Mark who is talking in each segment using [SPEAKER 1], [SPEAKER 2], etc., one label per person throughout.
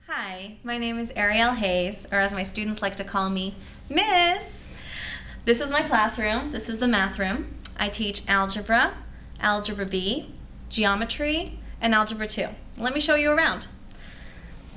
[SPEAKER 1] Hi, my name is Arielle Haze, or as my students like to call me, Miss. This is my classroom. This is the math room. I teach algebra, algebra B, geometry, and algebra 2. Let me show you around.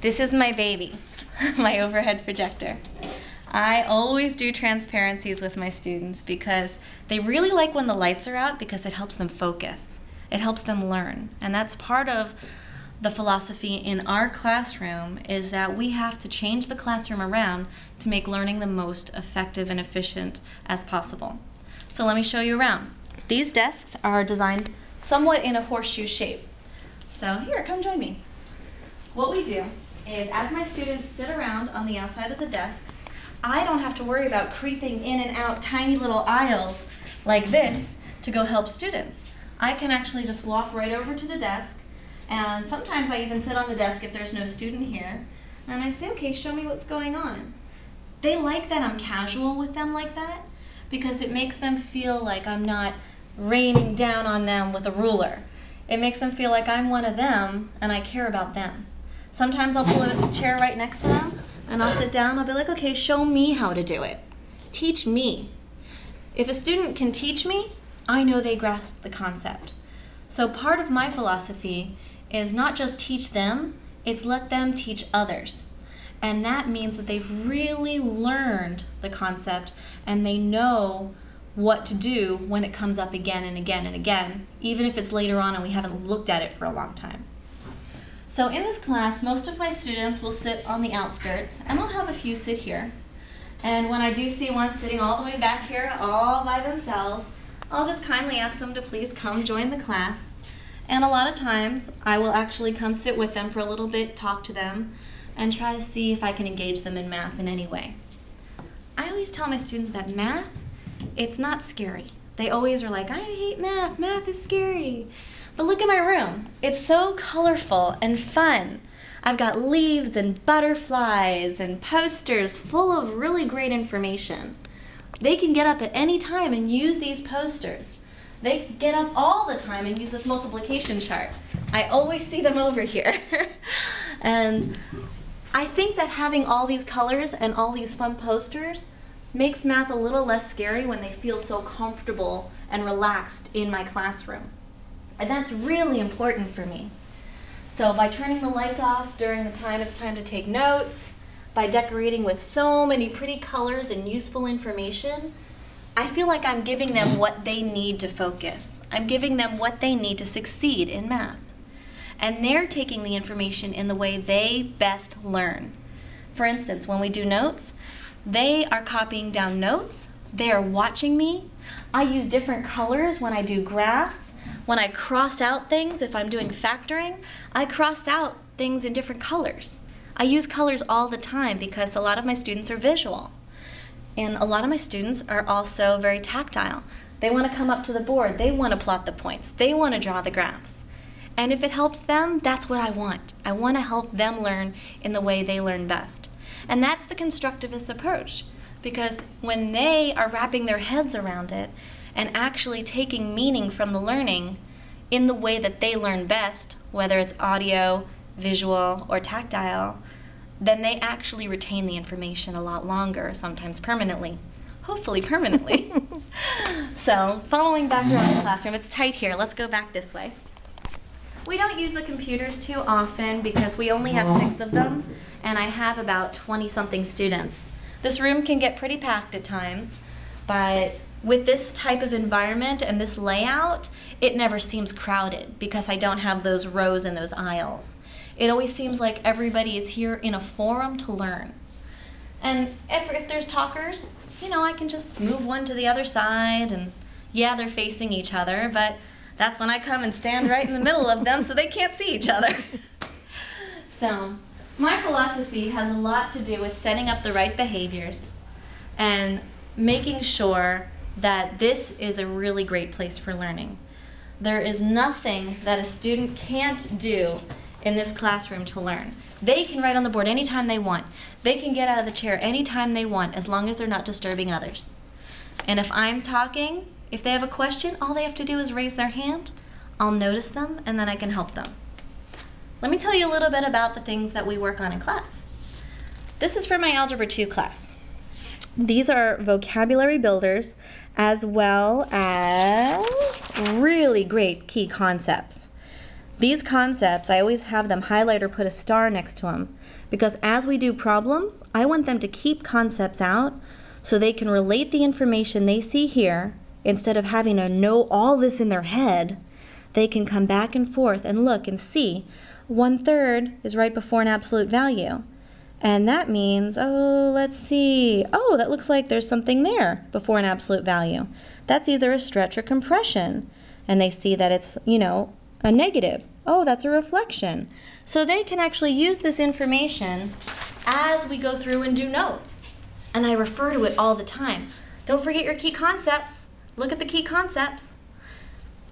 [SPEAKER 1] This is my baby, my overhead projector. I always do transparencies with my students because they really like when the lights are out because it helps them focus. It helps them learn, and that's part of the philosophy in our classroom is that we have to change the classroom around to make learning the most effective and efficient as possible. So let me show you around. These desks are designed somewhat in a horseshoe shape. So here, come join me. What we do is as my students sit around on the outside of the desks, I don't have to worry about creeping in and out tiny little aisles like this to go help students. I can actually just walk right over to the desk. And sometimes I even sit on the desk if there's no student here, and I say, okay, show me what's going on. They like that I'm casual with them like that because it makes them feel like I'm not raining down on them with a ruler. It makes them feel like I'm one of them and I care about them. Sometimes I'll pull a chair right next to them and I'll sit down, I'll be like, okay, show me how to do it. Teach me. If a student can teach me, I know they grasp the concept. So part of my philosophy is not just teach them, it's let them teach others. And that means that they've really learned the concept and they know what to do when it comes up again and again and again, even if it's later on and we haven't looked at it for a long time. So in this class, most of my students will sit on the outskirts, and I'll have a few sit here. And when I do see one sitting all the way back here, all by themselves, I'll just kindly ask them to please come join the class. And a lot of times, I will actually come sit with them for a little bit, talk to them, and try to see if I can engage them in math in any way. I always tell my students that math, it's not scary. They always are like, I hate math, math is scary. But look at my room. It's so colorful and fun. I've got leaves and butterflies and posters full of really great information. They can get up at any time and use these posters. They get up all the time and use this multiplication chart. I always see them over here. And I think that having all these colors and all these fun posters makes math a little less scary when they feel so comfortable and relaxed in my classroom. And that's really important for me. So by turning the lights off during the time it's time to take notes, by decorating with so many pretty colors and useful information, I feel like I'm giving them what they need to focus. I'm giving them what they need to succeed in math. And they're taking the information in the way they best learn. For instance, when we do notes, they are copying down notes. They are watching me. I use different colors when I do graphs. When I cross out things, if I'm doing factoring, I cross out things in different colors. I use colors all the time because a lot of my students are visual. And a lot of my students are also very tactile. They want to come up to the board. They want to plot the points. They want to draw the graphs. And if it helps them, that's what I want. I want to help them learn in the way they learn best. And that's the constructivist approach. Because when they are wrapping their heads around it and actually taking meaning from the learning in the way that they learn best, whether it's audio, visual, or tactile, then they actually retain the information a lot longer, sometimes permanently. Hopefully permanently. So, following back around the classroom, it's tight here. Let's go back this way. We don't use the computers too often because we only have 6 of them, and I have about 20-something students. This room can get pretty packed at times, but with this type of environment and this layout, it never seems crowded because I don't have those rows and those aisles. It always seems like everybody is here in a forum to learn. And if there's talkers, you know, I can just move one to the other side and yeah, they're facing each other, but that's when I come and stand right in the middle of them so they can't see each other. So my philosophy has a lot to do with setting up the right behaviors and making sure that this is a really great place for learning. There is nothing that a student can't do in this classroom to learn. They can write on the board anytime they want. They can get out of the chair anytime they want as long as they're not disturbing others. And if I'm talking, if they have a question, all they have to do is raise their hand. I'll notice them and then I can help them. let me tell you a little bit about the things that we work on in class. This is for my Algebra 2 class. These are vocabulary builders as well as really great key concepts. These concepts, I always have them highlight or put a star next to them because as we do problems, I want them to keep concepts out so they can relate the information they see here. Instead of having to know all this in their head, they can come back and forth and look and see 1/3 is right before an absolute value. And that means, oh, let's see. Oh, that looks like there's something there before an absolute value. That's either a stretch or compression. And they see that it's, you know, a negative. Oh, that's a reflection. So they can actually use this information as we go through and do notes. And I refer to it all the time. Don't forget your key concepts. Look at the key concepts.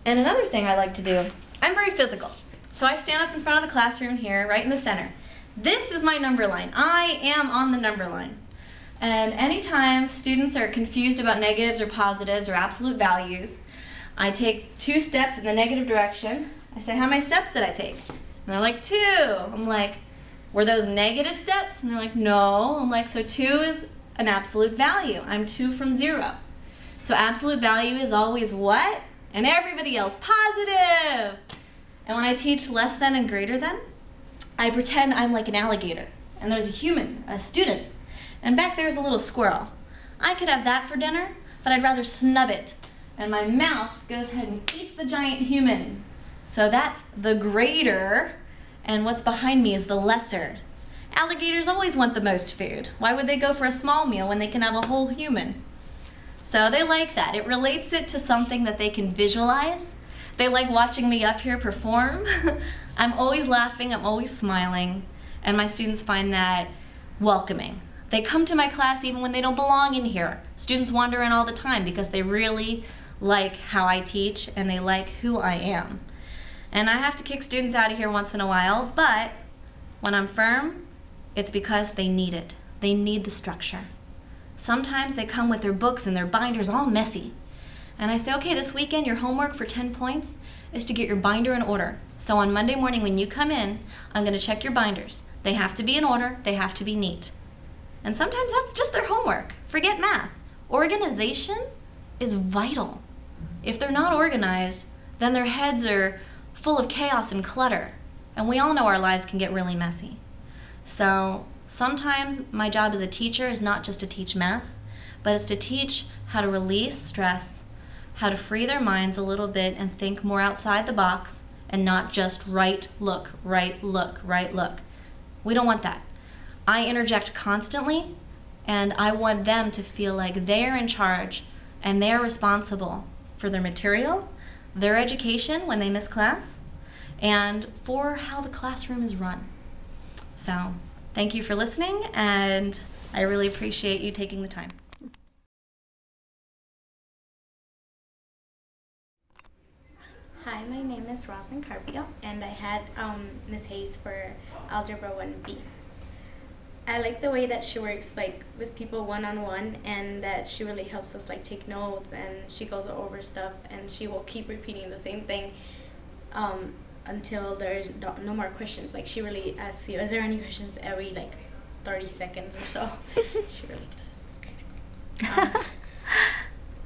[SPEAKER 1] And another thing I like to do, I'm very physical. So I stand up in front of the classroom here, right in the center. This is my number line. I am on the number line. And anytime students are confused about negatives or positives or absolute values, I take 2 steps in the negative direction. I say, how many steps did I take? And they're like, 2. I'm like, were those negative steps? And they're like, no. I'm like, so 2 is an absolute value. I'm 2 from 0. So absolute value is always what? And everybody else, positive. And when I teach less than and greater than, I pretend I'm like an alligator, and there's a human, a student, and back there's a little squirrel. I could have that for dinner, but I'd rather snub it, and my mouth goes ahead and eats the giant human. So that's the greater, and what's behind me is the lesser. Alligators always want the most food. Why would they go for a small meal when they can have a whole human? So they like that. It relates it to something that they can visualize. They like watching me up here perform. I'm always laughing, I'm always smiling, and my students find that welcoming. They come to my class even when they don't belong in here. Students wander in all the time because they really like how I teach and they like who I am. And I have to kick students out of here once in a while, but when I'm firm, it's because they need it. They need the structure. Sometimes they come with their books and their binders all messy. And I say, okay, this weekend your homework for 10 points is to get your binder in order. So on Monday morning when you come in, I'm going to check your binders. They have to be in order, they have to be neat. And sometimes that's just their homework. Forget math. Organization is vital. If they're not organized, then their heads are full of chaos and clutter. And we all know our lives can get really messy. So sometimes my job as a teacher is not just to teach math, but it's to teach how to release stress, how to free their minds a little bit and think more outside the box and not just right, look, right, look, right, look. We don't want that. I interject constantly, and I want them to feel like they're in charge and they're responsible for their material, their education when they miss class, and for how the classroom is run. So thank you for listening, and I really appreciate you taking the time.
[SPEAKER 2] Hi, my name is Roslyn Carpio, and I had Miss Haze for Algebra 1B. I like the way that she works like with people one-on-one, and that she really helps us like take notes, and she goes over stuff, and she will keep repeating the same thing until there's no more questions. Like she really asks you, is there any questions every like 30 seconds or so. She really does. It's kind of cool.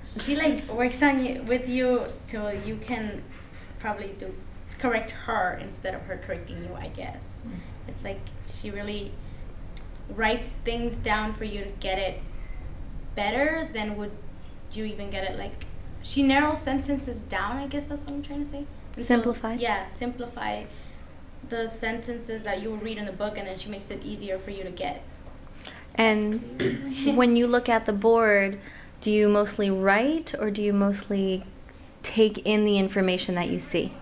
[SPEAKER 2] So she like works on you with you so you can probably correct her instead of her correcting you, I guess. It's like she really writes things down for you to get it better than would you even get it. Like she narrows sentences down, I guess that's what I'm trying to say. And
[SPEAKER 1] simplify?
[SPEAKER 2] So, yeah, simplify the sentences that you will read in the book, and then she makes it easier for you to get.
[SPEAKER 1] And when you look at the board, do you mostly write or do you mostly take in the information that you see?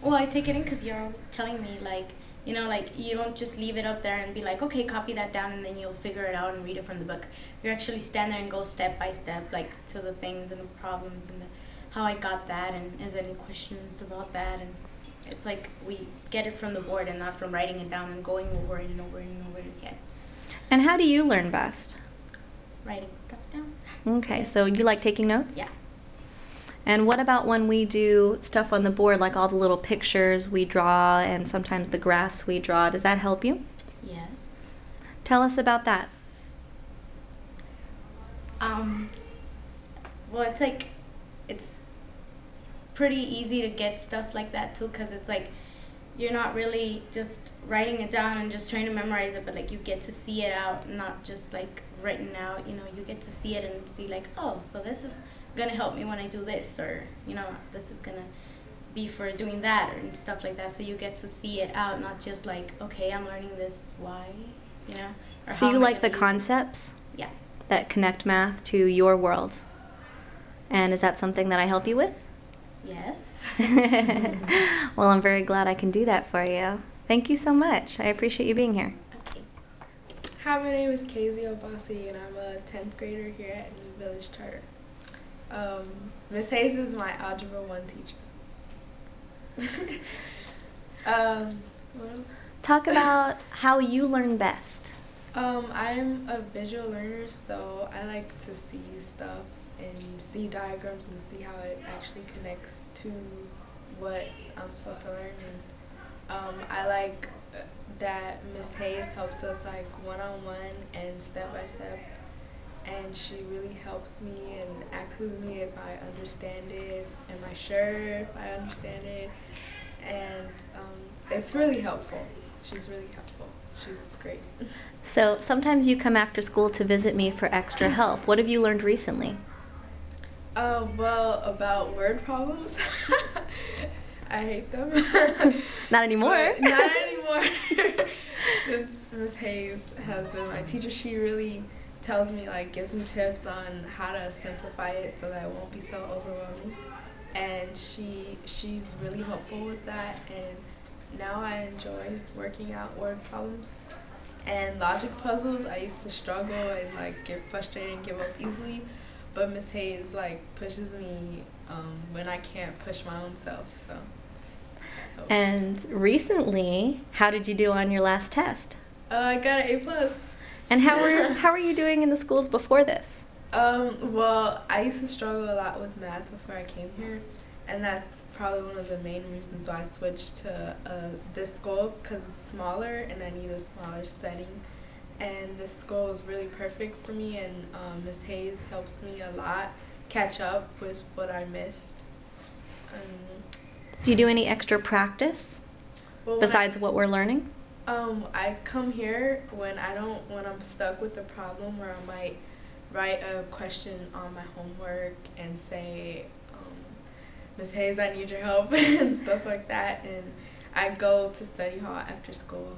[SPEAKER 2] Well, I take it in because you're always telling me, like, you know, like, you don't just leave it up there and be like, okay, copy that down, and then you'll figure it out and read it from the book. You actually stand there and go step by step, like, to the things and the problems and how I got that, and is there any questions about that, and it's like we get it from the board and not from writing it down and going over it and over it and over it again.
[SPEAKER 1] And how do you learn best?
[SPEAKER 2] Writing stuff down.
[SPEAKER 1] Okay, so you like taking notes?
[SPEAKER 2] Yeah.
[SPEAKER 1] And what about when we do stuff on the board, like all the little pictures we draw and sometimes the graphs we draw? Does that help you?
[SPEAKER 2] Yes.
[SPEAKER 1] Tell us about that.
[SPEAKER 2] Well, it's pretty easy to get stuff like that too, because it's like you're not really just writing it down and just trying to memorize it, but like you get to see it out, not just like written out. You know, you get to see it and see like, oh, so this is gonna help me when I do this, or you know, this is gonna be for doing that, and stuff like that. So you get to see it out, not just like, okay, I'm learning this, why, you know. Or
[SPEAKER 1] so you like the concepts?
[SPEAKER 2] Yeah.
[SPEAKER 1] That connect math to your world. And is that something that I help you with?
[SPEAKER 2] Yes.
[SPEAKER 1] Well, I'm very glad I can do that for you. Thank you so much. I appreciate you being here.
[SPEAKER 2] Okay.
[SPEAKER 3] Hi, my name is Haze, and I'm a 10th grader here at New Village Charter. Miss Haze is my Algebra 1 teacher. What else?
[SPEAKER 1] Talk about how you learn best.
[SPEAKER 3] I'm a visual learner, so I like to see stuff and see diagrams and see how it actually connects to what I'm supposed to learn. And I like that Miss Haze helps us like one-on-one and step-by-step, and she really helps me and asks me if I understand it. Am I sure if I understand it? And it's really helpful. She's really helpful. She's great.
[SPEAKER 1] So sometimes you come after school to visit me for extra help. What have you learned recently?
[SPEAKER 3] Well, about word problems. I hate them.
[SPEAKER 1] Not anymore.
[SPEAKER 3] Not anymore. Since Miss Haze has been my teacher, she really tells me, like, gives me tips on how to simplify it so that it won't be so overwhelming. And she's really helpful with that, and now I enjoy working out word problems. And logic puzzles, I used to struggle and like get frustrated and give up easily, but Miss Haze like pushes me when I can't push my own self, so that helps.
[SPEAKER 1] And recently, how did you do on your last test?
[SPEAKER 3] I got an A+.
[SPEAKER 1] And how were you doing in the schools before this?
[SPEAKER 3] Well, I used to struggle a lot with math before I came here, and that's probably one of the main reasons why I switched to this school, because it's smaller and I need a smaller setting. And this school is really perfect for me, and Miss Haze helps me a lot catch up with what I missed.
[SPEAKER 1] Do you do any extra practice besides what we're learning?
[SPEAKER 3] I come here when I'm stuck with a problem where I might write a question on my homework and say, Miss Haze, I need your help, and stuff like that. And I go to study hall after school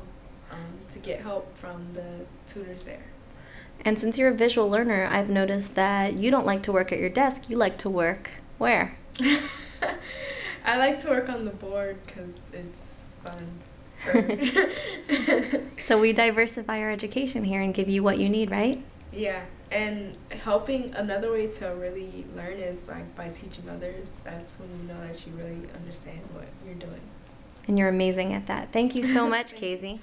[SPEAKER 3] to get help from the tutors there.
[SPEAKER 1] And since you're a visual learner, I've noticed that you don't like to work at your desk. You like to work where?
[SPEAKER 3] I like to work on the board because it's fun.
[SPEAKER 1] So we diversify our education here and give you what you need, right?
[SPEAKER 3] Yeah, and helping, another way to really learn is like by teaching others. That's when you know that you really understand what you're doing.
[SPEAKER 1] And you're amazing at that. Thank you so much, Casey.